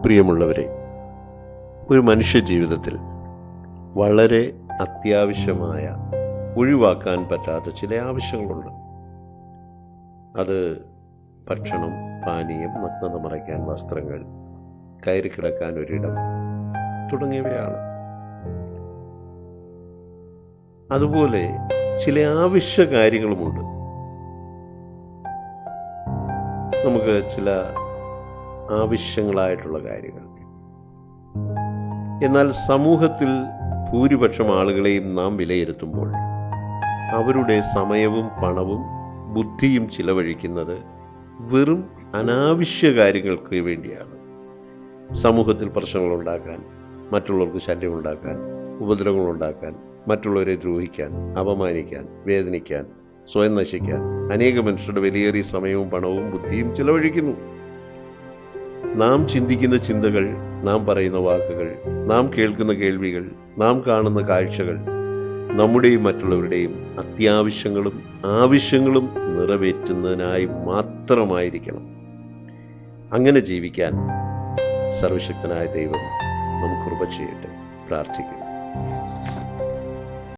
പ്രിയമുള്ളവരെ, ഒരു മനുഷ്യ ജീവിതത്തിൽ വളരെ അത്യാവശ്യമായ, ഒഴിവാക്കാൻ പറ്റാത്ത ചില ആവശ്യങ്ങളുണ്ട്. അത് ഭക്ഷണം, പാനീയം, നഗ്നത മറയ്ക്കാൻ വസ്ത്രങ്ങൾ, കയറി കിടക്കാൻ ഒരിടം തുടങ്ങിയവയാണ്. അതുപോലെ ചില ആവശ്യ കാര്യങ്ങളുമുണ്ട്. നമുക്ക് ചില ആവശ്യങ്ങളായിട്ടുള്ള കാര്യങ്ങൾ. എന്നാൽ സമൂഹത്തിൽ ഭൂരിപക്ഷം ആളുകളെയും നാം വിലയിരുത്തുമ്പോൾ അവരുടെ സമയവും പണവും ബുദ്ധിയും ചിലവഴിക്കുന്നത് വെറും അനാവശ്യ കാര്യങ്ങൾക്ക് വേണ്ടിയാണ്. സമൂഹത്തിൽ പ്രശ്നങ്ങളുണ്ടാക്കാൻ, മറ്റുള്ളവർക്ക് ശല്യമുണ്ടാക്കാൻ, ഉപദ്രവങ്ങളുണ്ടാക്കാൻ, മറ്റുള്ളവരെ ദ്രോഹിക്കാൻ, അപമാനിക്കാൻ, വേദനിക്കാൻ, സ്വയം നശിക്കാൻ അനേക മനുഷ്യരുടെ വിലയേറിയ സമയവും പണവും ബുദ്ധിയും ചിലവഴിക്കുന്നു. നാം ചിന്തിക്കുന്ന ചിന്തകൾ, നാം പറയുന്ന വാക്കുകൾ, നാം കേൾക്കുന്ന കേൾവികൾ, നാം കാണുന്ന കാഴ്ചകൾ നമ്മുടെയും മറ്റുള്ളവരുടെയും അത്യാവശ്യങ്ങളും ആവശ്യങ്ങളും നിറവേറ്റുന്നതിനായി മാത്രമായിരിക്കണം. അങ്ങനെ ജീവിക്കാൻ സർവശക്തനായ ദൈവം നമുക്ക് കൃപ ചെയ്യട്ടെ. പ്രാർത്ഥിക്കുന്നു.